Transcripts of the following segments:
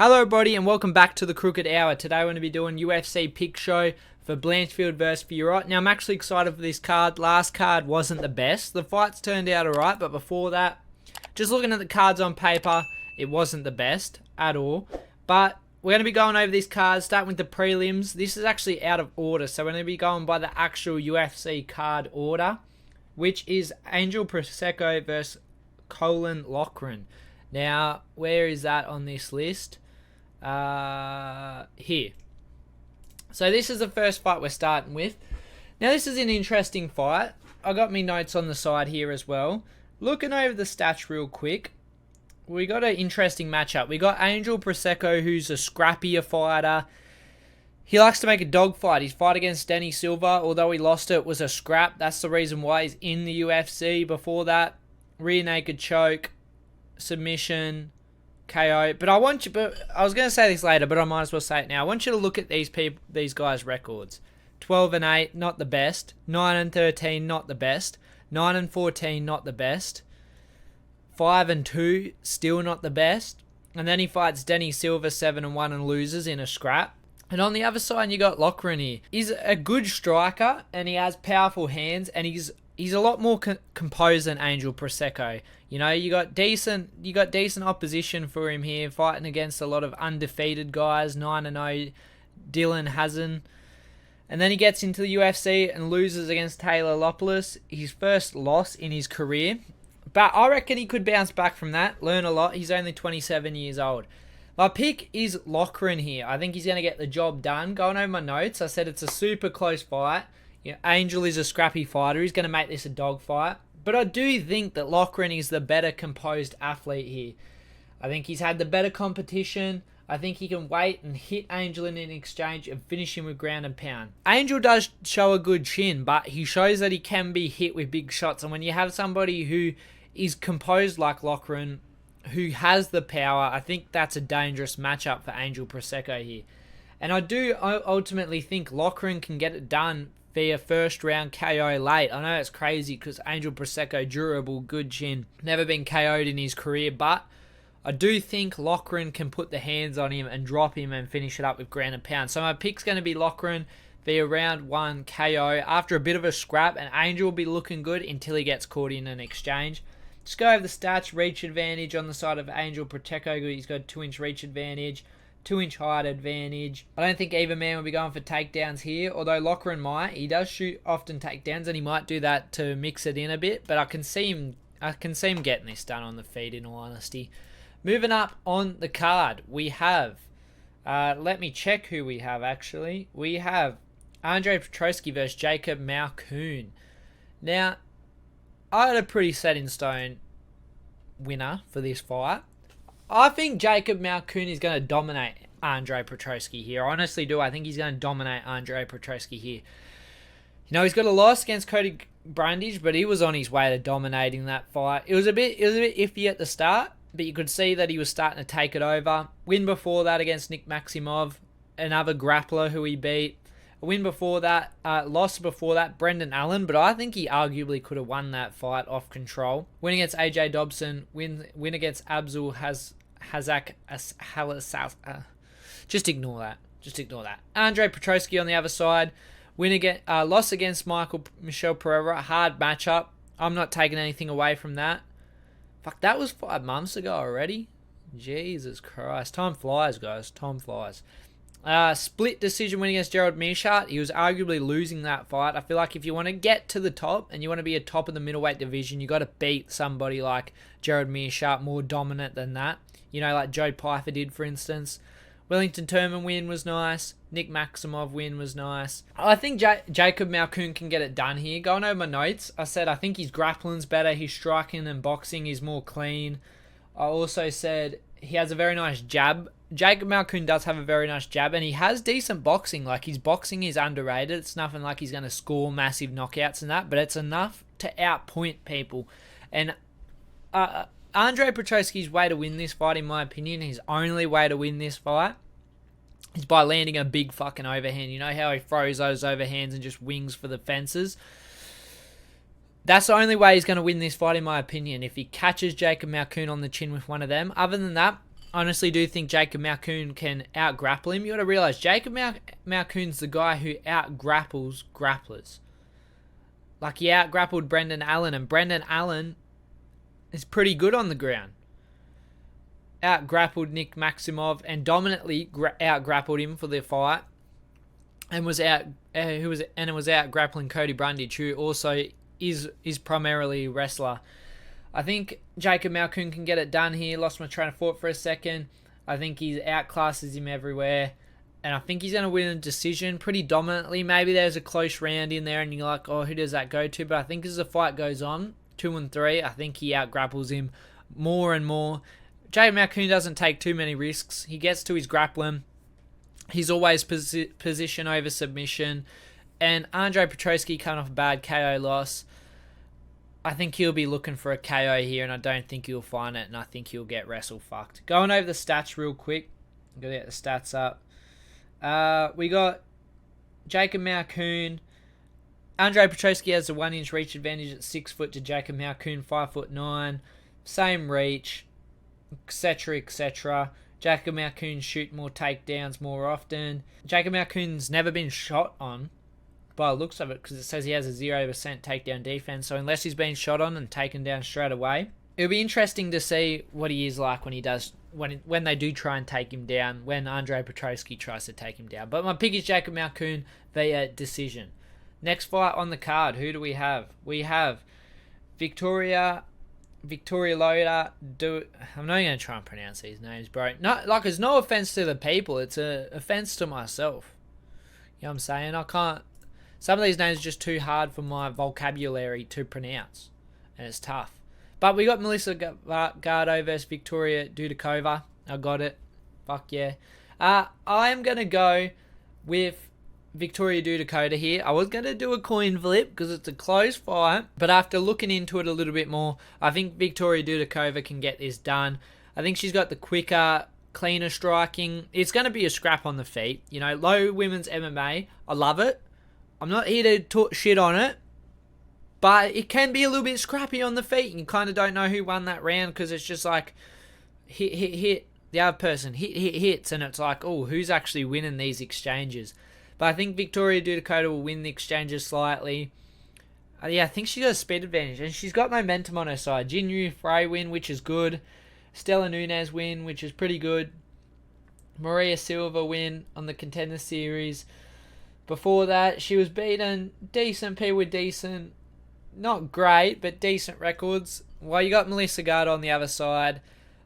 Hello everybody and welcome back to the Crooked Hour. Today we're going to be doing UFC Pick Show for Blanchfield versus Fiorot. Now I'm actually excited for this card. Last card wasn't the best. The fights turned out alright, but before that, just looking at the cards on paper, it wasn't the best at all. But we're going to be going over these cards, starting with the prelims. This is actually out of order, so we're going to be going by the actual UFC card order, which is Angel Pacheco versus Loughran. Now, where is that on this list? Here. So this is the first fight we're starting with. Now this is an interesting fight. I got me notes on the side here as well. Looking over the stats real quick, we got an interesting matchup. We got Angel Pacheco, who's a scrappier fighter. He likes to make a dogfight. His fight against Danny Silva, although he lost it, was a scrap. That's the reason why he's in the UFC. Before that, rear naked choke, submission, KO. But I was going to say this later, but I might as well say it now. I want you to look at these guys' records. 12-8, not the best. 9-13, not the best. 9-14, not the best. 5-2, still not the best. And then he fights Danny Silva 7-1 and loses in a scrap. And on the other side, you got Loughran here. He's a good striker and he has powerful hands, and he's a lot more composed than Angel Pacheco. You know, you got decent opposition for him here, fighting against a lot of undefeated guys, 9-0, Dylan Hazan. And then he gets into the UFC and loses against Taylor Lopoulos, his first loss in his career. But I reckon he could bounce back from that, learn a lot. He's only 27 years old. My pick is Loughran here. I think he's going to get the job done. Going over my notes, I said it's a super close fight. You know, Angel is a scrappy fighter. He's going to make this a dogfight. But I do think that Loughran is the better composed athlete here. I think he's had the better competition. I think he can wait and hit Angel in an exchange and finish him with ground and pound. Angel does show a good chin, but he shows that he can be hit with big shots. And when you have somebody who is composed like Loughran, who has the power, I think that's a dangerous matchup for Angel Pacheco here. And I ultimately think Loughran can get it done via first round KO late. I know it's crazy because Angel Pacheco, durable, good chin, never been KO'd in his career, but I do think Loughran can put the hands on him and drop him and finish it up with ground and pound. So my pick's going to be Loughran via round 1 KO after a bit of a scrap, and Angel will be looking good until he gets caught in an exchange. Just go over the stats. Reach advantage on the side of Angel Pacheco. He's got a 2-inch reach advantage. 2-inch height advantage. I don't think either man will be going for takedowns here, although Loughran might. He does shoot often takedowns, and he might do that to mix it in a bit, but I can see him getting this done on the feet, in all honesty. Moving up on the card, we have, let me check who we have actually. We have Andre Petroski versus Jacob Malkoun. Now, I had a pretty set in stone winner for this fight. I think Jacob Malkoun is going to dominate Andre Petroski here. I honestly do. I think he's going to dominate Andre Petroski here. You know, he's got a loss against Cody Brundage, but he was on his way to dominating that fight. It was a bit iffy at the start, but you could see that he was starting to take it over. Win before that against Nick Maximov, another grappler who he beat. A win before that, loss before that, Brendan Allen, but I think he arguably could have won that fight off control. Win against AJ Dobson, win against Abdul Hazak Halasal. Just ignore that. Andre Petroski on the other side, loss against Michel Pereira, hard matchup. I'm not taking anything away from that. Fuck, that was 5 months ago already. Jesus Christ. Time flies, guys. Time flies. Split decision win against Gerald Meerschaert. He was arguably losing that fight. I feel like if you want to get to the top and you want to be a top of the middleweight division, you got to beat somebody like Gerald Meerschaert, more dominant than that. You know, like Joe Pyfer did, for instance. Wellington Turman win was nice. Nick Maximov win was nice. I think Jacob Malkoun can get it done here. Going over my notes, I said I think his grappling's better. His striking and boxing is more clean. I also said he has a very nice jab. Jacob Malkoun does have a very nice jab, and he has decent boxing. Like, his boxing is underrated. It's nothing like he's going to score massive knockouts and that, but it's enough to outpoint people. And Andre Petroski's way to win this fight, in my opinion, his only way to win this fight, is by landing a big fucking overhand. You know how he throws those overhands and just wings for the fences? That's the only way he's going to win this fight, in my opinion, if he catches Jacob Malkoun on the chin with one of them. Other than that, honestly do think Jacob Malkoun can out-grapple him. You got to realize Jacob Malkoun's the guy who out-grapples grapplers. Like, he out-grappled Brendan Allen, and Brendan Allen is pretty good on the ground. Out-grappled Nick Maximov and dominantly out-grappled him for the fight, and was out-grappling Cody Brundage, who also is primarily a wrestler. I think Jacob Malkoun can get it done here. Lost my train of thought for a second. I think he outclasses him everywhere. And I think he's going to win a decision pretty dominantly. Maybe there's a close round in there and you're like, oh, who does that go to? But I think as the fight goes on, 2 and 3, I think he outgrapples him more and more. Jacob Malkoun doesn't take too many risks. He gets to his grappling. He's always position over submission. And Andrei Petroski coming off a bad KO loss. I think he'll be looking for a KO here, and I don't think he'll find it, and I think he'll get wrestle fucked. Going over the stats real quick. I'm going to get the stats up. We got Jacob Malkoun. Andrei Petroski has a 1-inch reach advantage at 6 foot to Jacob Malkoun, 5'9". Same reach, etc., etc. Jacob Malkoun shoot more takedowns more often. Jacob Malkoun's never been shot on, by the looks of it, because it says he has a 0% takedown defense. So unless he's been shot on and taken down straight away, it'll be interesting to see what he is like when he does, when they do try and take him down, when Andrei Petroski tries to take him down. But my pick is Jacob Malkoun via decision. Next fight on the card, who do we have? We have Victoria Loda. I'm not going to try and pronounce these names, bro. Not like, it's no offense to the people, it's an offense to myself. You know what I'm saying? I can't. Some of these names are just too hard for my vocabulary to pronounce, and it's tough. But we got Melissa Gatto versus Victoria Dudakova. I got it. Fuck yeah. I am going to go with Victoria Dudakova here. I was going to do a coin flip because it's a close fight, but after looking into it a little bit more, I think Victoria Dudakova can get this done. I think she's got the quicker, cleaner striking. It's going to be a scrap on the feet. You know, low women's MMA. I love it. I'm not here to talk shit on it, but it can be a little bit scrappy on the feet. You kind of don't know who won that round because it's just like hit. The other person hits, and it's like, oh, who's actually winning these exchanges? But I think Victoria Dudakova will win the exchanges slightly. Yeah, I think she's got a speed advantage, and she's got momentum on her side. Jinyu Frey win, which is good. Stella Nunes win, which is pretty good. Maria Silva win on the Contender Series. Before that, she was beaten decent people with decent, not great, but decent records. Well, you got Melissa Gatto on the other side.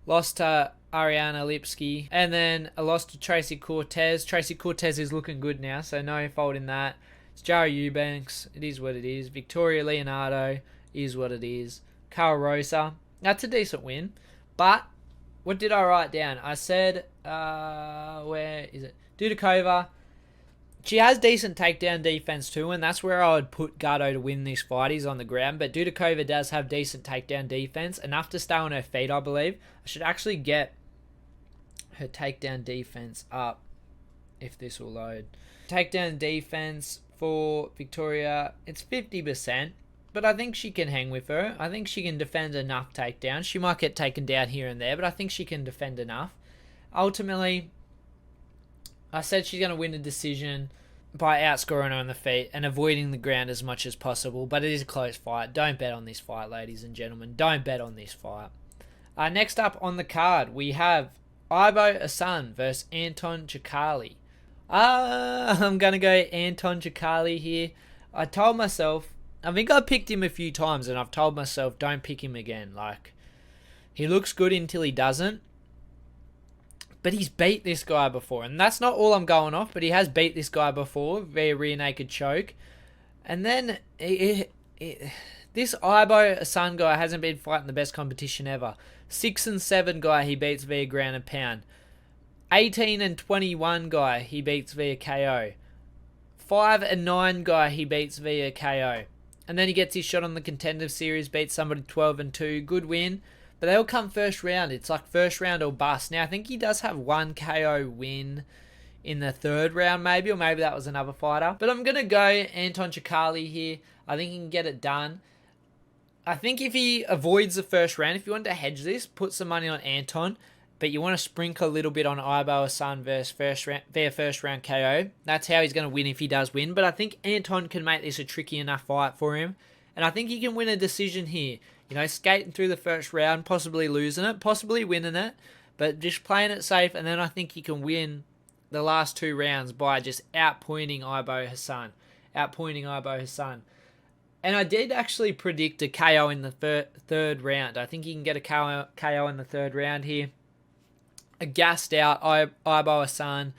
Lost to Ariana Lipski. And then a loss to Tracy Cortez. Tracy Cortez is looking good now, so no fault in that. It's Jara Eubanks. It is what it is. Victoria Leonardo is what it is. Carl Rosa. That's a decent win. But what did I write down? I said, where is it? Dudakova. She has decent takedown defense too, and that's where I would put Gatto to win this fight. He's on the ground, but Dudakova does have decent takedown defense, enough to stay on her feet, I believe. I should actually get her takedown defense up, if this will load. Takedown defense for Victoria, it's 50%, but I think she can hang with her. I think she can defend enough takedowns. She might get taken down here and there, but I think she can defend enough. Ultimately, I said she's going to win a decision by outscoring her on the feet and avoiding the ground as much as possible, but it is a close fight. Don't bet on this fight, ladies and gentlemen. Don't bet on this fight. Next up on the card, we have Ivo Aslan versus Anton Turkalj. I'm going to go Anton Turkalj here. I told myself, I think I picked him a few times, and I've told myself, don't pick him again. Like, he looks good until he doesn't. But he's beat this guy before. And that's not all I'm going off, but he has beat this guy before via rear naked choke. And then this Ivo Aslan guy hasn't been fighting the best competition ever. 6-7 guy he beats via ground and pound. 18-21 guy he beats via KO. 5-9 guy he beats via KO. And then he gets his shot on the Contender Series, beats somebody 12-2. Good win. But they all come first round. It's like first round or bust. Now, I think he does have one KO win in the third round, maybe. Or maybe that was another fighter. But I'm going to go Anton Turkalj here. I think he can get it done. I think if he avoids the first round, if you want to hedge this, put some money on Anton. but you want to sprinkle a little bit on Ibo Hassan versus first round KO. That's how he's going to win if he does win. But I think Anton can make this a tricky enough fight for him. And I think he can win a decision here. You know, skating through the first round, possibly losing it, possibly winning it, but just playing it safe. And then I think he can win the last 2 rounds by just outpointing Ibo Hassan. And I did actually predict a KO in the third round. I think he can get a KO in the third round here. A gassed out Ibo Hassan,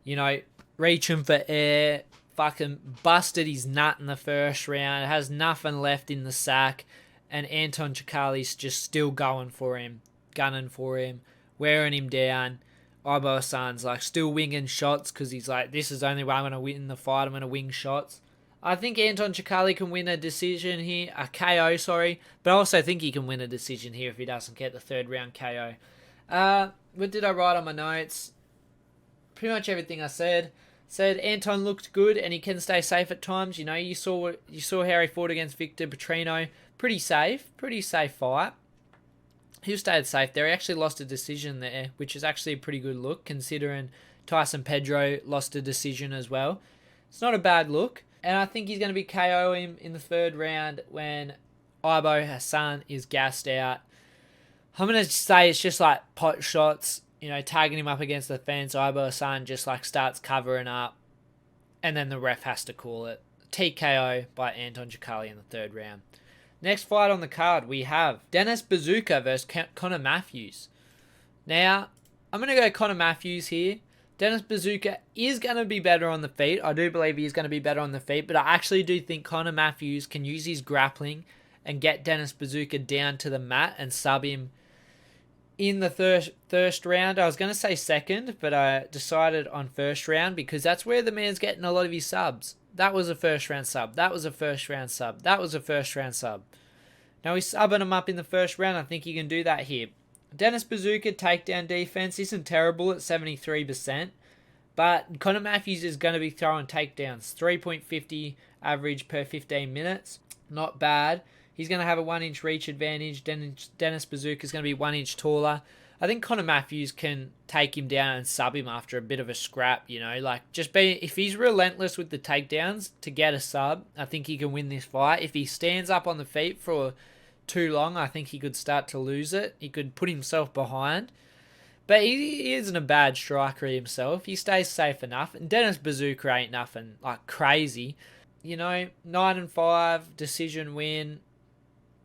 you know, reaching for air, fucking busted his nut in the first round, has nothing left in the sack, and Anton Turkalj's just still going for him, gunning for him, wearing him down. Ibo Hassan's like still winging shots because he's like, this is the only way I'm going to win the fight, I'm going to wing shots. I think Anton Turkalj can win a decision here, a KO, sorry, but I also think he can win a decision here if he doesn't get the third round KO. What did I write on my notes? Pretty much everything I said. Said Anton looked good and he can stay safe at times. You know, you saw how he fought against Victor Petrino. Pretty safe fight. He stayed safe there. He actually lost a decision there, which is actually a pretty good look considering Tyson Pedro lost a decision as well. It's not a bad look. And I think he's going to be KO him in the third round when Ibo Hassan is gassed out. I'm going to say it's just like pot shots, you know, tagging him up against the fence. Ibo Hassan just like starts covering up and then the ref has to call it. TKO by Anton Turkalj in the third round. Next fight on the card, we have Denis Buzukja versus Conor Matthews. Now, I'm going to go Conor Matthews here. Denis Buzukja is going to be better on the feet. I do believe he's going to be better on the feet, but I actually do think Conor Matthews can use his grappling and get Denis Buzukja down to the mat and sub him in the first round. I was going to say second, but I decided on first round because that's where the man's getting a lot of his subs. That was a first round sub. That was a first round sub. That was a first round sub. Now he's subbing him up in the first round. I think he can do that here. Denis Buzukja takedown defense isn't terrible at 73%, but Conor Matthews is going to be throwing takedowns. 3.50 average per 15 minutes. Not bad. He's going to have a 1-inch reach advantage. Denis Buzukja is going to be 1 inch taller. I think Conor Matthews can take him down and sub him after a bit of a scrap, you know. If he's relentless with the takedowns to get a sub, I think he can win this fight. If he stands up on the feet for too long, I think he could start to lose it. He could put himself behind. But he isn't a bad striker himself. He stays safe enough. And Denis Buzukja ain't nothing like crazy. You know, 9-5, decision win.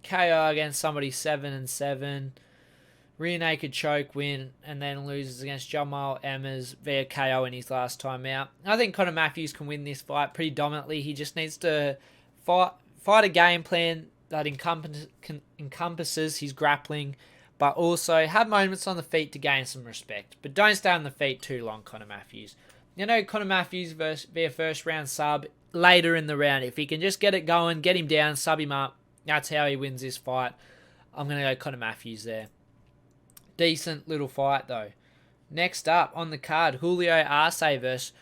KO against somebody 7-7, rear naked choke win, and then loses against Jamall, Emmers via KO in his last time out. I think Conor Matthews can win this fight pretty dominantly. He just needs to fight a game plan that encompasses his grappling, but also have moments on the feet to gain some respect. But don't stay on the feet too long, Conor Matthews. You know, Conor Matthews via first round sub later in the round. If he can just get it going, get him down, sub him up, that's how he wins this fight. I'm going to go Conor Matthews there. Decent little fight, though. Next up on the card, Julio Arce versus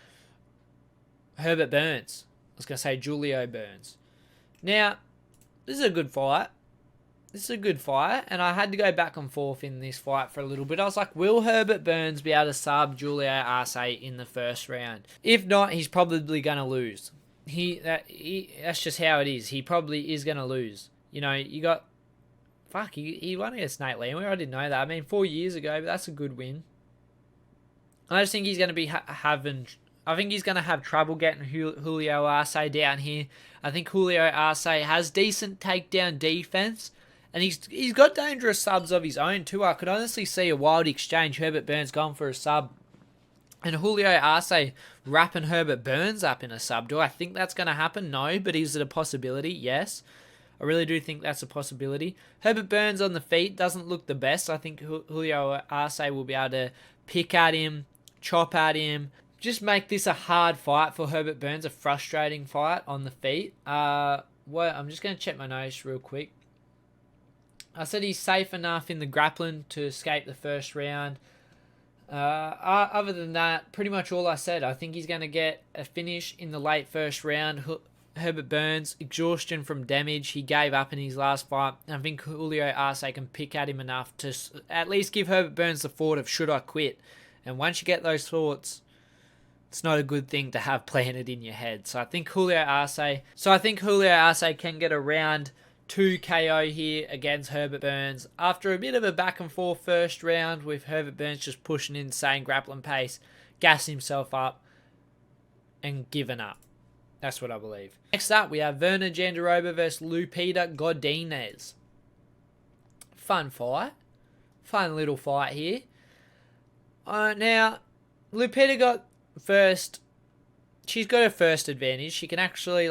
Herbert Burns. I was going to say Julio Burns. Now, this is a good fight. And I had to go back and forth in this fight for a little bit. I was like, will Herbert Burns be able to sub Julio Arce in the first round? If not, he's probably going to lose. That's just how it is. He probably is going to lose. You know, he won against Nate Landwehr. I didn't know that. I mean, 4 years ago, but that's a good win. I just think he's going to be I think he's going to have trouble getting Julio Arce down here. I think Julio Arce has decent takedown defense, and he's got dangerous subs of his own too. I could honestly see a wild exchange. Herbert Burns going for a sub, and Julio Arce wrapping Herbert Burns up in a sub. Do I think that's going to happen? No, but is it a possibility? Yes. I really do think that's a possibility. Herbert Burns on the feet doesn't look the best. I think Julio Arce will be able to pick at him, chop at him, just make this a hard fight for Herbert Burns, a frustrating fight on the feet. I'm just going to check my notes real quick. I said he's safe enough in the grappling to escape the first round. Other than that, pretty much all I said. I think he's going to get a finish in the late first round. Herbert Burns, exhaustion from damage. He gave up in his last fight. And I think Julio Arce can pick at him enough to at least give Herbert Burns the thought of, should I quit? And once you get those thoughts, it's not a good thing to have planted in your head. So I think Julio Arce can get a round 2 KO here against Herbert Burns. After a bit of a back and forth first round with Herbert Burns just pushing insane grappling pace, gassing himself up, and giving up. That's what I believe. Next up, we have Virna Jandiroba versus Lupita Godinez. Fun fight. Fun little fight here. Now, Lupita got first. She's got her first advantage. She can actually,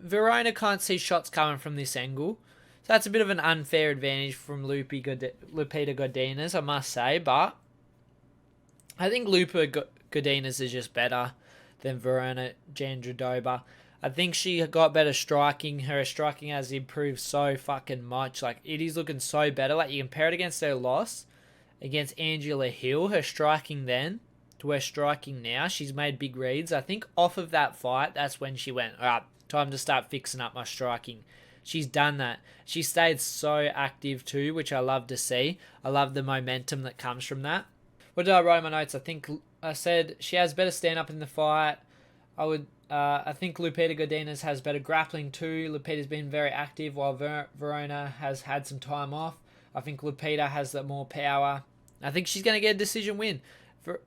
Verona can't see shots coming from this angle. So that's a bit of an unfair advantage from Lupita Godinez, I must say. But I think Lupita Godinez is just better than Virna Jandiroba. I think she got better striking. Her striking has improved so fucking much. It is looking so better. You compare it against her loss against Angela Hill, her striking then to her striking now. She's made big reads. I think off of that fight, that's when she went, all right, time to start fixing up my striking. She's done that. She stayed so active too, which I love to see. I love the momentum that comes from that. What did I write in my notes? I said she has better stand-up in the fight. I think Lupita Godinez has better grappling too. Lupita's been very active while Verona has had some time off. I think Lupita has the more power. I think she's going to get a decision win. I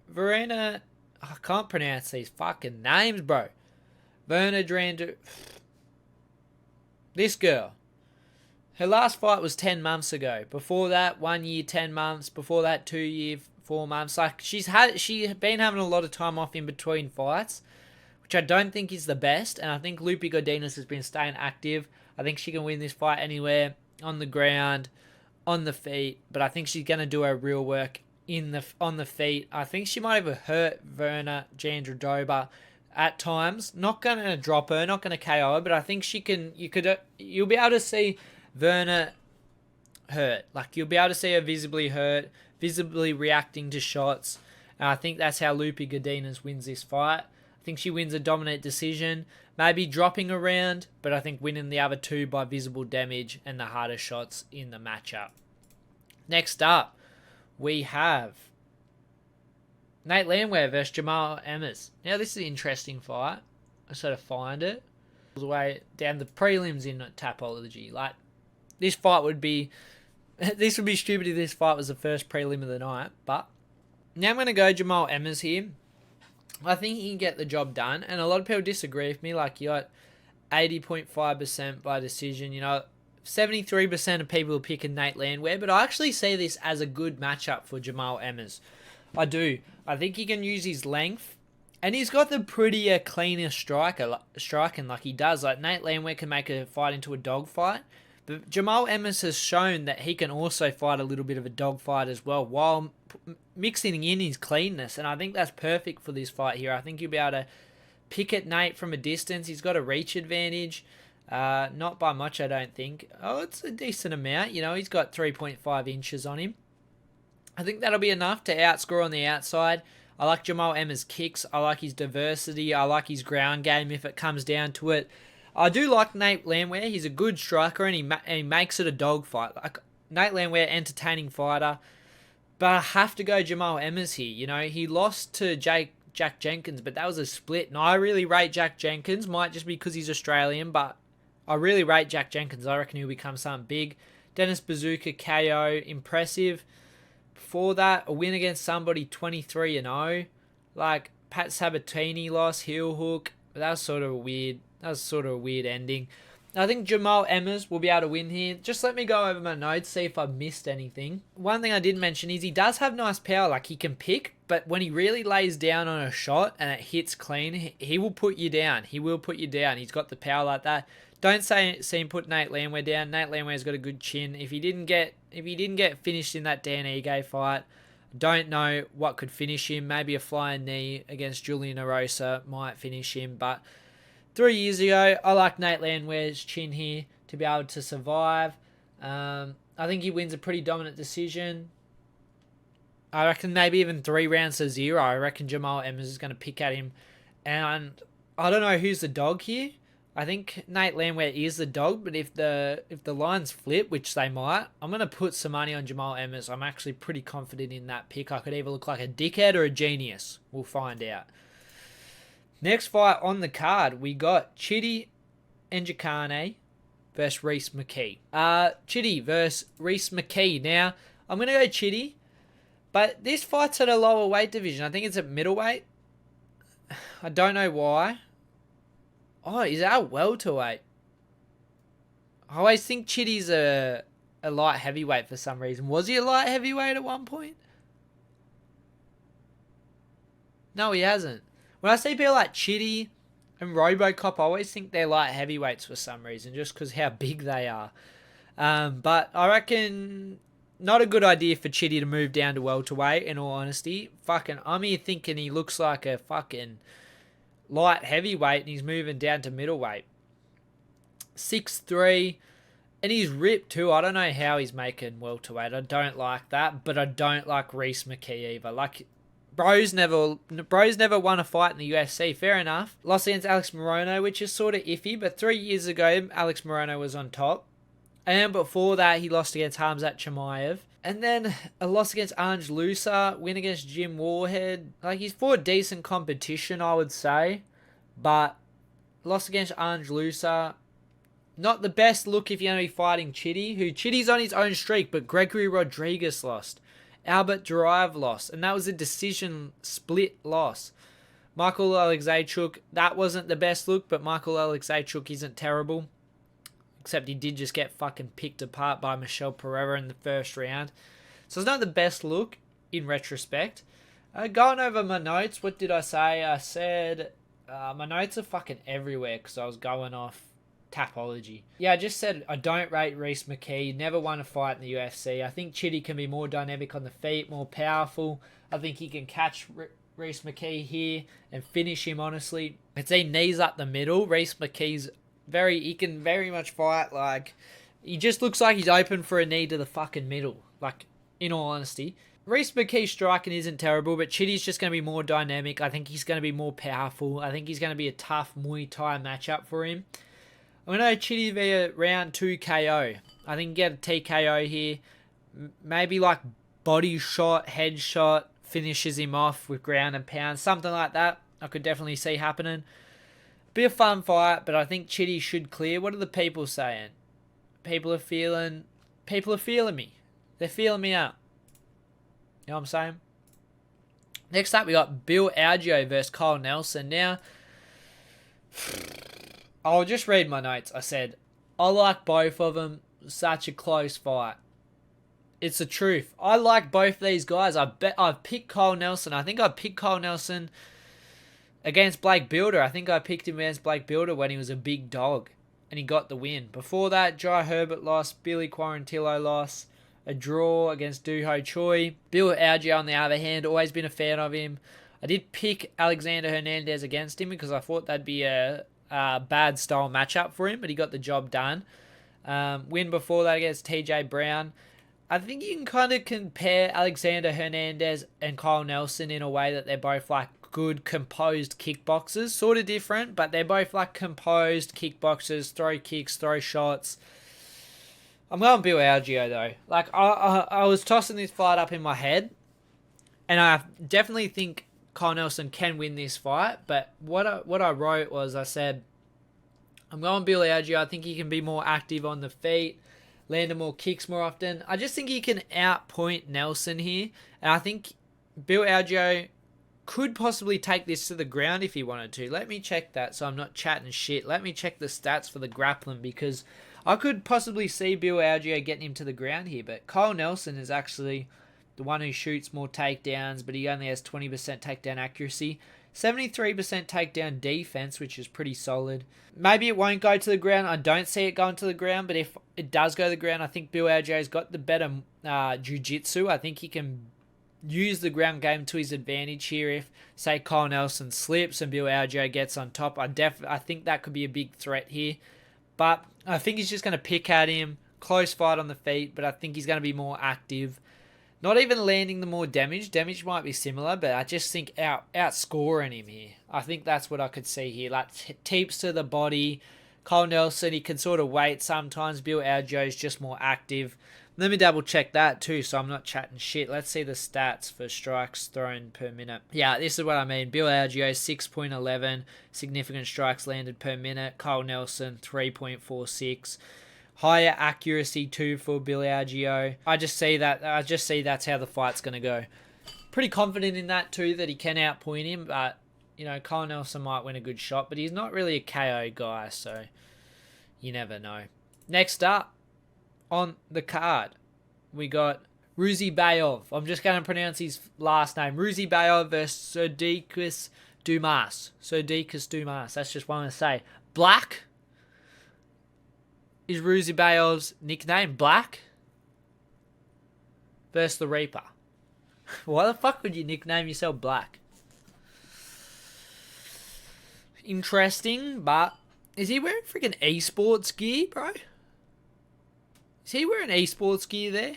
can't pronounce these fucking names, bro. This girl. Her last fight was 10 months ago. Before that, 1 year, 10 months. Before that, 2 year, 4 months. She's been having a lot of time off in between fights, which I don't think is the best. And I think Lupita Godinez has been staying active. I think she can win this fight anywhere, on the ground, on the feet. But I think she's going to do her real work on the feet. I think she might have hurt Virna Jandiroba at times. Not going to drop her, not going to KO her, but I think you'll be able to see Virna hurt. You'll be able to see her visibly hurt, visibly reacting to shots. And I think that's how Lupita Godinez wins this fight. I think she wins a dominant decision, maybe dropping a round, but I think winning the other 2 by visible damage and the harder shots in the matchup. Next up, we have Nate Landwehr versus Jamall Emmers. Now, this is an interesting fight. I sort of find it. All the way down the prelims in Tapology. This fight would be... This would be stupid if this fight was the first prelim of the night. But now I'm going to go Jamall Emmers here. I think he can get the job done. And a lot of people disagree with me. You got 80.5% by decision. 73% of people are picking Nate Landwehr. But I actually see this as a good matchup for Jamall Emmers. I do. I think he can use his length. And he's got the prettier, cleaner striking like he does. Nate Landwehr can make a fight into a dogfight. But Jamall Emmers has shown that he can also fight a little bit of a dogfight as well, while mixing in his cleanness. And I think that's perfect for this fight here. I think you'll be able to pick at Nate from a distance. He's got a reach advantage. Not by much, I don't think. Oh, it's a decent amount. He's got 3.5 inches on him. I think that'll be enough to outscore on the outside. I like Jamall Emmers' kicks. I like his diversity. I like his ground game if it comes down to it. I do like Nate Landwehr. He's a good striker and he makes it a dogfight. Nate Landwehr, entertaining fighter. But I have to go Jamall Emmers here. He lost to Jack Jenkins, but that was a split. And I really rate Jack Jenkins. Might just be because he's Australian, but I really rate Jack Jenkins. I reckon he'll become something big. Dennis Buzukja KO, impressive. Before that, a win against somebody 23-0. Pat Sabatini lost, heel hook. But that was sort of a weird ending. I think Jamall Emmers will be able to win here. Just let me go over my notes, see if I missed anything. One thing I didn't mention is he does have nice power. He can pick, but when he really lays down on a shot and it hits clean, he will put you down. He will put you down. He's got the power like that. Don't see him put Nate Landwehr down. Nate Landwehr's got a good chin. If he didn't get finished in that Dan Ige fight, don't know what could finish him. Maybe a flying knee against Julian Erosa might finish him. But 3 years ago, I like Nate Landwehr's chin here to be able to survive. I think he wins a pretty dominant decision. I reckon maybe even 3 rounds to 0. I reckon Jamall Emmers is going to pick at him. And I don't know who's the dog here. I think Nate Landwehr is the dog, but if the lines flip, which they might, I'm going to put some money on Jamall Emmers. I'm actually pretty confident in that pick. I could either look like a dickhead or a genius. We'll find out. Next fight on the card, we got Chidi Njokuani versus Rhys McKee. Chidi versus Rhys McKee. Now, I'm going to go Chidi, but this fight's at a lower weight division. I think it's at middleweight. I don't know why. Oh, is that a welterweight? I always think Chidi's a light heavyweight for some reason. Was he a light heavyweight at one point? No, he hasn't. When I see people like Chidi and Robocop, I always think they're light heavyweights for some reason, just because how big they are. But I reckon not a good idea for Chidi to move down to welterweight, in all honesty. I'm here thinking he looks like a fucking light heavyweight and he's moving down to middleweight. 6'3", and he's ripped too. I don't know how he's making welterweight. I don't like that, but I don't like Rhys McKee either. Like, Bro's never won a fight in the UFC. Fair enough. Lost against Alex Morono, which is sort of iffy, but 3 years ago, Alex Morono was on top. And before that, he lost against Khamzat Chimaev. And then a loss against Ange Loosa, win against Jim Warhead. Like, he's fought decent competition, I would say. But loss against Ange Loosa, not the best look if you're going to be fighting Chidi, who Chidi's on his own streak, but Gregory Rodriguez lost. Albert Duraev lost, and that was a decision split loss. Michael Alexeichuk, that wasn't the best look, but Michael Alexeichuk isn't terrible. Except he did just get fucking picked apart by Michel Pereira in the first round. So it's not the best look in retrospect. Going over my notes, what did I say? I said my notes are fucking everywhere because I was going off Tapology. Yeah, I just said I don't rate Rhys McKee. Never won a fight in the UFC. I think Chidi can be more dynamic on the feet, more powerful. I think he can catch Rhys McKee here and finish him, honestly. It's a knees up the middle. Rhys McKee's he can very much fight, like, he just looks like he's open for a knee to the fucking middle, like, in all honesty. Rhys McKee's striking isn't terrible, but Chidi's just going to be more dynamic. I think he's going to be more powerful. I think he's going to be a tough Muay Thai matchup for him. I'm going to go Chidi via round 2 KO. I think get a TKO here. Maybe like body shot, head shot, finishes him off with ground and pound. Something like that I could definitely see happening. Be a fun fight, but I think Chidi should clear. What are the people saying? People are feeling me. They're feeling me out. You know what I'm saying? Next up, we got Bill Algeo versus Kyle Nelson. Now, I'll just read my notes. I said, I like both of them. Such a close fight. It's the truth. I like both these guys. I've picked Kyle Nelson. I think I picked Kyle Nelson against Blake Builder. I think I picked him against Blake Builder when he was a big dog. And he got the win. Before that, Jai Herbert lost. Billy Quarantillo lost. A draw against Duho Choi. Bill Algeo, on the other hand, always been a fan of him. I did pick Alexander Hernandez against him because I thought that'd be a bad style matchup for him. But he got the job done. Win before that against TJ Brown. I think you can kind of compare Alexander Hernandez and Kyle Nelson in a way that they're both like good composed kickboxers, sort of different, but they're both like composed kickboxers, throw kicks, throw shots. I'm going Bill Algeo though. Like I was tossing this fight up in my head, and I definitely think Kyle Nelson can win this fight. But what I wrote was I said I'm going Bill Algeo. I think he can be more active on the feet, land more kicks more often. I just think he can outpoint Nelson here, and I think Bill Algeo could possibly take this to the ground if he wanted to. Let me check that so I'm not chatting shit. Let me check the stats for the grappling because I could possibly see Bill Algeo getting him to the ground here. But Kyle Nelson is actually the one who shoots more takedowns, but he only has 20% takedown accuracy. 73% takedown defense, which is pretty solid. Maybe it won't go to the ground. I don't see it going to the ground, but if it does go to the ground, I think Bill Algeo's got the better jiu-jitsu. I think he can use the ground game to his advantage here. If, say, Kyle Nelson slips and Bill Algeo gets on top, I think that could be a big threat here. But I think he's just going to pick at him. Close fight on the feet, but I think he's going to be more active. Not even landing the more damage. Damage might be similar, but I just think outscoring him here. I think that's what I could see here. Like, teeps to the body. Cole Nelson, he can sort of wait sometimes. Bill Algeo's just more active. Let me double check that too, so I'm not chatting shit. Let's see the stats for strikes thrown per minute. Yeah, this is what I mean. Bill Algeo, 6.11 significant strikes landed per minute. Cole Nelson, 3.46. Higher accuracy too for Bill Algeo. I just see that's how the fight's going to go. Pretty confident in that too, that he can outpoint him, but you know, Cole Nelson might win a good shot, but he's not really a KO guy, so you never know. Next up on the card, we got Ruziboev. I'm just going to pronounce his last name. Ruziboev versus Sodikus Dumas. Sodikus Dumas. That's just what I'm going to say. Black is Ruziboev's nickname. Black versus the Reaper. Why the fuck would you nickname yourself Black? Interesting, but is he wearing freaking esports gear, bro? Is he wearing esports gear there?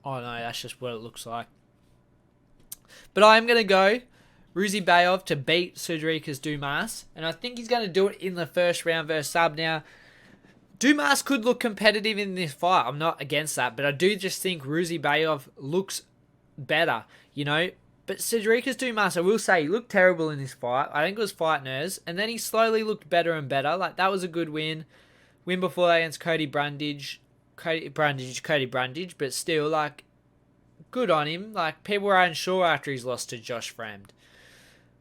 Oh no, that's just what it looks like. But I am going to go Ruziboev to beat Sodikus Dumas, and I think he's going to do it in the first round versus sub. Now, Dumas could look competitive in this fight. I'm not against that, but I do just think Ruziboev looks better, you know. But Sodikus Dumas, I will say, he looked terrible in this fight. I think it was fight nerves, and then he slowly looked better and better. Like, that was a good win. Win before that against Cody Brundage, but still, like, good on him. Like, people were unsure after he's lost to Josh Fremd.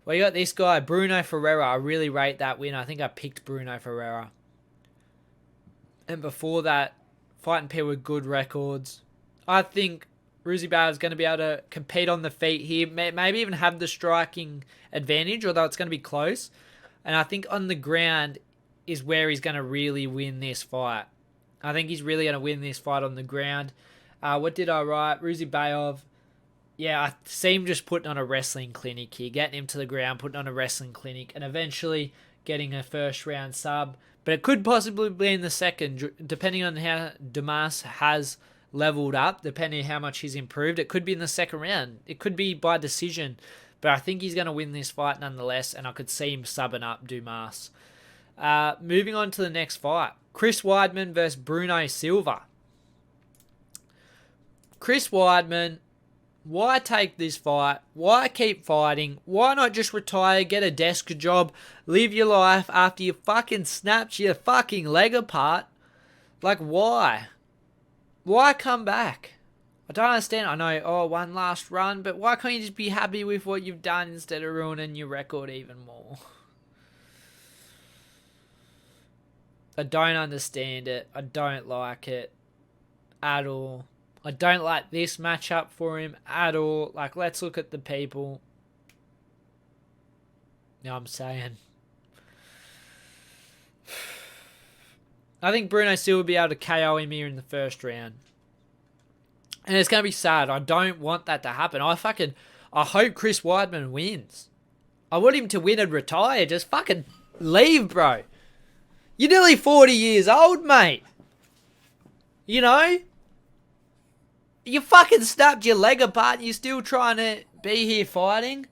Well, you got this guy, Bruno Ferreira. I really rate that win. I think I picked Bruno Ferreira. And before that, fighting people with good records. I think Ruziboev is going to be able to compete on the feet here. Maybe even have the striking advantage, although it's going to be close. And I think on the ground is where he's going to really win this fight. I think he's really going to win this fight on the ground. What did I write? Ruziboev. Yeah, I see him just putting on a wrestling clinic here. Getting him to the ground, putting on a wrestling clinic, and eventually getting a first round sub. But it could possibly be in the second, depending on how Dumas has leveled up, depending on how much he's improved. It could be in the second round. It could be by decision. But I think he's going to win this fight nonetheless, and I could see him subbing up Dumas. Moving on to the next fight. Chris Weidman versus Bruno Silva. Chris Weidman, why take this fight? Why keep fighting? Why not just retire, get a desk job, live your life after you fucking snapped your fucking leg apart? Like, why? Why come back? I don't understand. I know, one last run, but why can't you just be happy with what you've done instead of ruining your record even more? I don't understand it. I don't like it at all. I don't like this matchup for him at all. Like, let's look at the people. You know what I'm saying? I think Bruno Silva will be able to KO him here in the first round. And it's going to be sad. I don't want that to happen. I hope Chris Weidman wins. I want him to win and retire. Just fucking leave, bro. You're nearly 40 years old, mate. You know? You fucking snapped your leg apart and you're still trying to be here fighting?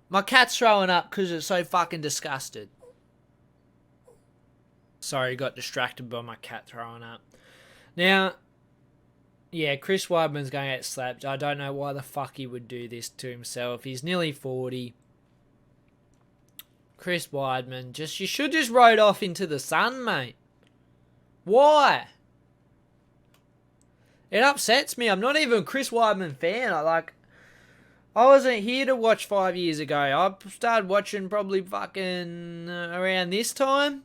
My cat's throwing up because it's so fucking disgusted. Sorry, got distracted by my cat throwing up. Now, yeah, Chris Weidman's going to get slapped. I don't know why the fuck he would do this to himself. He's nearly 40. Chris Weidman, you should just ride off into the sun, mate. Why? It upsets me. I'm not even a Chris Weidman fan. I wasn't here to watch 5 years ago. I started watching probably fucking around this time.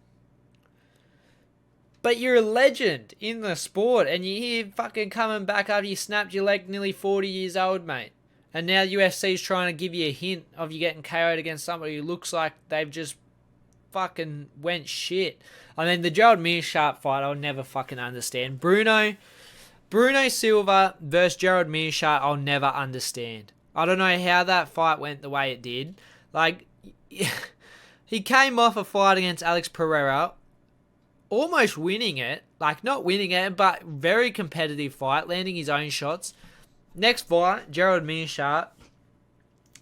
But you're a legend in the sport, and you're here fucking coming back after you snapped your leg nearly 40 years old, mate. And now UFC's trying to give you a hint of you getting KO'd against somebody who looks like they've just fucking went shit. I mean, the Gerald Meerschaert fight, I'll never fucking understand. Bruno Silva versus Gerald Meerschaert, I'll never understand. I don't know how that fight went the way it did. Like, he came off a fight against Alex Pereira. almost winning it. Like, not winning it, but very competitive fight, landing his own shots. Next fight, Gerald Meerschaert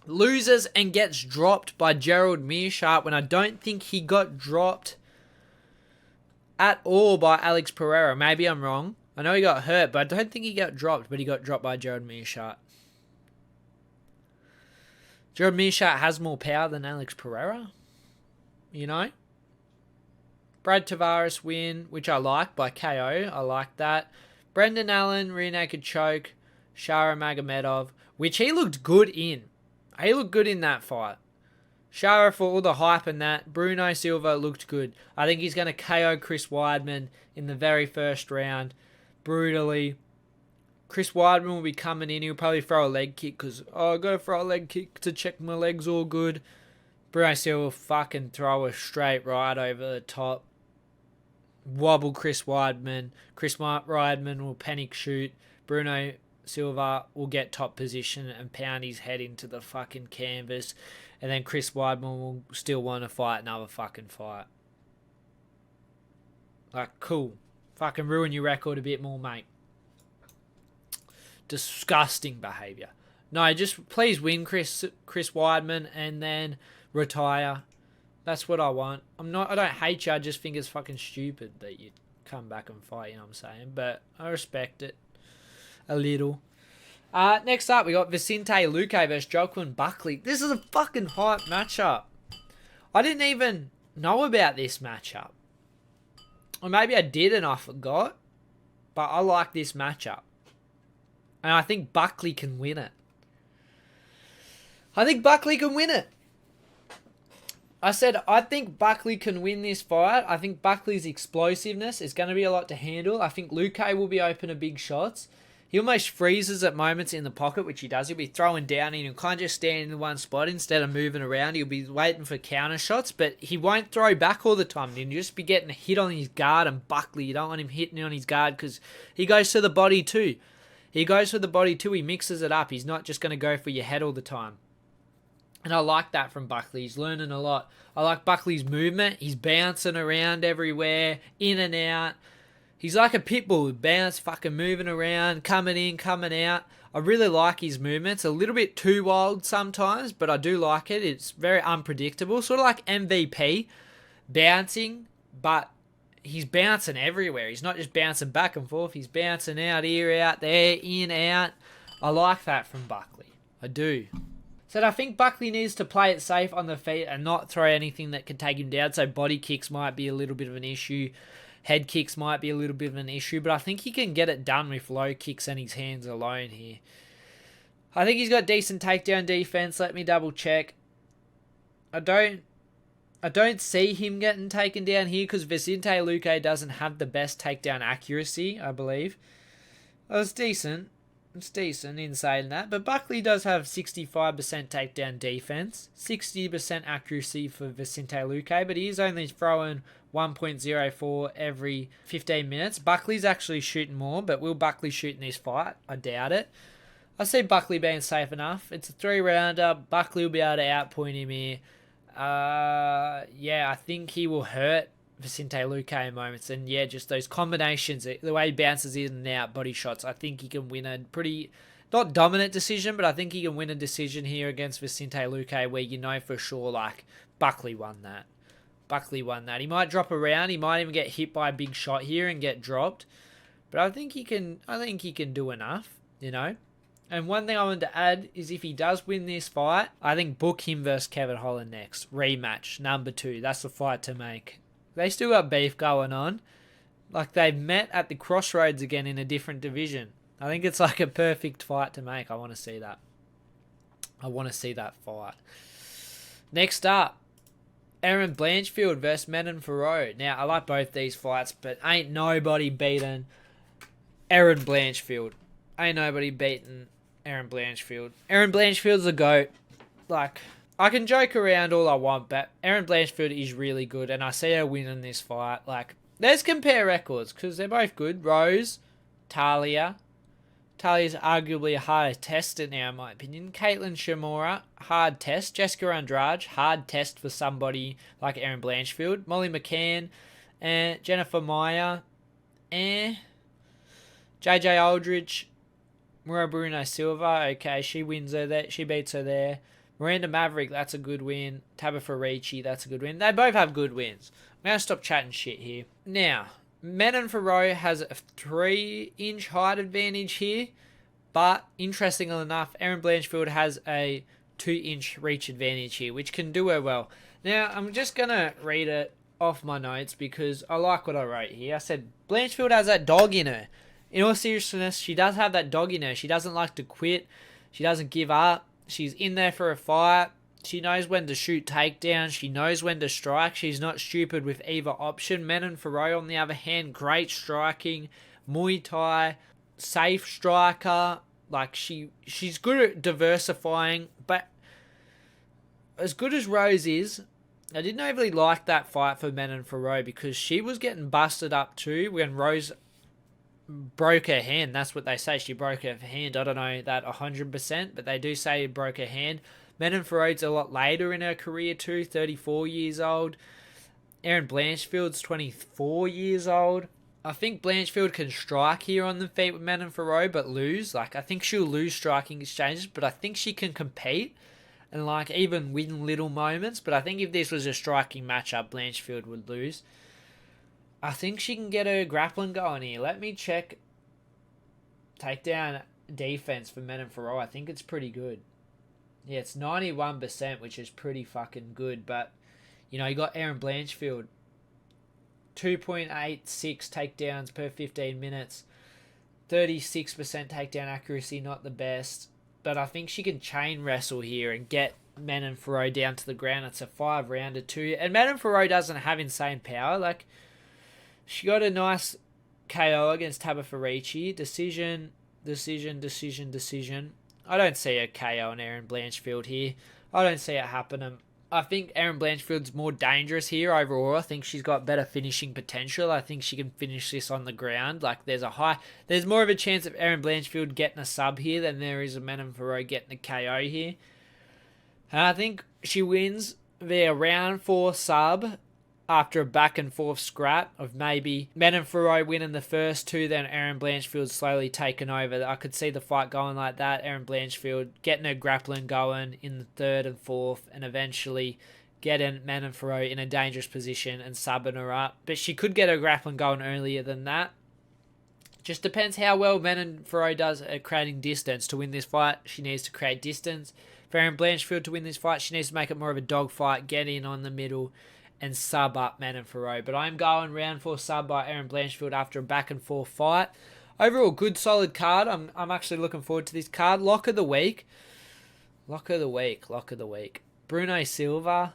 loses and gets dropped by Gerald Meerschaert when I don't think he got dropped at all by Alex Pereira. Maybe I'm wrong. I know he got hurt, but I don't think he got dropped, but he got dropped by Gerald Meerschaert. Gerald Meerschaert has more power than Alex Pereira, you know? Brad Tavares win, which I like, by KO. I like that. Brendan Allen, rear naked choke. Shara Magomedov, which he looked good in. He looked good in that fight. Shara, for all the hype and that. Bruno Silva looked good. I think he's going to KO Chris Weidman in the very first round. Brutally. Chris Weidman will be coming in. He'll probably throw a leg kick because, I got to throw a leg kick to check my legs all good. Bruno Silva will fucking throw a straight right over the top. Wobble Chris Weidman. Chris Weidman will panic shoot. Bruno Silva will get top position and pound his head into the fucking canvas. And then Chris Weidman will still want to fight another fucking fight. Like, cool. Fucking ruin your record a bit more, mate. Disgusting behaviour. No, just please win Chris Weidman and then retire. That's what I want. I don't hate you, I just think it's fucking stupid that you come back and fight, you know what I'm saying? But I respect it. A little. Next up, we got Vicente Luque versus Njokuani Buckley. This is a fucking hype matchup. I didn't even know about this matchup. Or maybe I did and I forgot. But I like this matchup. And I think Buckley can win it. I think Buckley can win it. I said, I think Buckley can win this fight. I think Buckley's explosiveness is going to be a lot to handle. I think Luque will be open to big shots. He almost freezes at moments in the pocket, which he does. He'll be throwing down and he'll kind of just stand in one spot instead of moving around. He'll be waiting for counter shots, but he won't throw back all the time. He'll just be getting a hit on his guard, and Buckley, you don't want him hitting on his guard because he goes to the body too. He mixes it up. He's not just going to go for your head all the time. And I like that from Buckley. He's learning a lot. I like Buckley's movement. He's bouncing around everywhere, in and out. He's like a pit bull, bounce, fucking moving around, coming in, coming out. I really like his movements. A little bit too wild sometimes, but I do like it. It's very unpredictable. Sort of like MVP, bouncing, but he's bouncing everywhere. He's not just bouncing back and forth. He's bouncing out here, out there, in, out. I like that from Buckley. I do. So I think Buckley needs to play it safe on the feet and not throw anything that can take him down. So body kicks might be a little bit of an issue. Head kicks might be a little bit of an issue, but I think he can get it done with low kicks and his hands alone here. I think he's got decent takedown defense. Let me double check. I don't see him getting taken down here because Vicente Luque doesn't have the best takedown accuracy, I believe. It's decent. It's decent in saying that. But Buckley does have 65% takedown defense, 60% accuracy for Vicente Luque, but he is only throwing 1.04 every 15 minutes. Buckley's actually shooting more, but will Buckley shoot in this fight? I doubt it. I see Buckley being safe enough. It's a 3-rounder. Buckley will be able to outpoint him here. I think he will hurt Vicente Luque in moments. And yeah, just those combinations, the way he bounces in and out, body shots, I think he can win a pretty, not dominant decision, but I think he can win a decision here against Vicente Luque where you know for sure, like, Buckley won that. He might drop around. He might even get hit by a big shot here and get dropped. But I think he can do enough, you know. And one thing I wanted to add is if he does win this fight, I think book him versus Kevin Holland next. Rematch, number 2. That's the fight to make. They still got beef going on. Like, they've met at the crossroads again in a different division. I think it's like a perfect fight to make. I want to see that. I want to see that fight. Next up, Erin Blanchfield versus Manon Fiorot. Now, I like both these fights, but ain't nobody beating Erin Blanchfield. Ain't nobody beating Erin Blanchfield. Erin Blanchfield's a GOAT. Like, I can joke around all I want, but Erin Blanchfield is really good, and I see her winning this fight. Like, let's compare records, because they're both good. Rose, Talia. Talia's arguably a harder test now, in my opinion. Caitlin Shimura, hard test. Jessica Andrade, hard test for somebody like Erin Blanchfield. Molly McCann And Jennifer Meyer. JJ Aldridge. Bruno Silva. Okay, she wins her there. She beats her there. Miranda Maverick, that's a good win. Tabitha Ricci, that's a good win. They both have good wins. I'm going to stop chatting shit here. Now, Manon Fiorot has a 3-inch height advantage here. But, interestingly enough, Erin Blanchfield has a 2-inch reach advantage here, which can do her well. Now, I'm just going to read it off my notes because I like what I wrote here. I said, Blanchfield has that dog in her. In all seriousness, she does have that dog in her. She doesn't like to quit. She doesn't give up. She's in there for a fight. She knows when to shoot takedowns. She knows when to strike. She's not stupid with either option. Manon Fiorot, on the other hand, great striking, Muay Thai, safe striker. Like, she's good at diversifying, but as good as Rose is, I didn't overly like that fight for Manon Fiorot because she was getting busted up too when Rose broke her hand. That's what they say. She broke her hand. I don't know that 100%, but they do say it broke her hand. Manon Fiorot's a lot later in her career too, 34 years old. Erin Blanchfield's 24 years old. I think Blanchfield can strike here on the feet with Manon Fiorot, but lose. Like, I think she'll lose striking exchanges, but I think she can compete and, like, even win little moments. But I think if this was a striking matchup, Blanchfield would lose. I think she can get her grappling going here. Let me check takedown defense for Manon Fiorot. I think it's pretty good. Yeah, it's 91%, which is pretty fucking good. But, you know, you got Erin Blanchfield. 2.86 takedowns per 15 minutes. 36% takedown accuracy, not the best. But I think she can chain wrestle here and get Manon Fiorot down to the ground. It's a 5-rounder too. And Manon Fiorot doesn't have insane power. Like, she got a nice KO against Tabitha Ricci. Decision. I don't see a KO on Erin Blanchfield here. I don't see it happening. I think Erin Blanchfield's more dangerous here overall. I think she's got better finishing potential. I think she can finish this on the ground. Like, there's more of a chance of Erin Blanchfield getting a sub here than there is of Manon Fiorot getting a KO here. And I think she wins via round 4 sub after a back and forth scrap of maybe Manon Fiorot winning the first 2, then Erin Blanchfield slowly taking over. I could see the fight going like that. Erin Blanchfield getting her grappling going in the 3rd and 4th and eventually getting Manon Fiorot in a dangerous position and subbing her up. But she could get her grappling going earlier than that. Just depends how well Manon Fiorot does at creating distance. To win this fight, she needs to create distance. For Erin Blanchfield to win this fight, she needs to make it more of a dog fight, get in on the middle, and sub up Manon Fiorot. But I'm going round 4 sub by Erin Blanchfield after a back and forth fight. Overall, good solid card. I'm actually looking forward to this card. Lock of the week. Bruno Silva.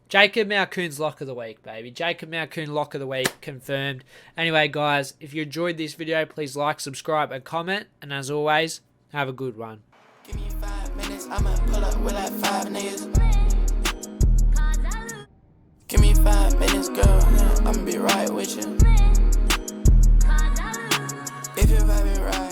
Jacob Malkoun's lock of the week, baby. Jacob Malkoun lock of the week confirmed. Anyway, guys, if you enjoyed this video, please like, subscribe, and comment. And as always, have a good one. Give me 5 minutes, I'ma pull up with like 5 niggas. Give me 5 minutes, girl, I'ma be right with you. If you're vibing right.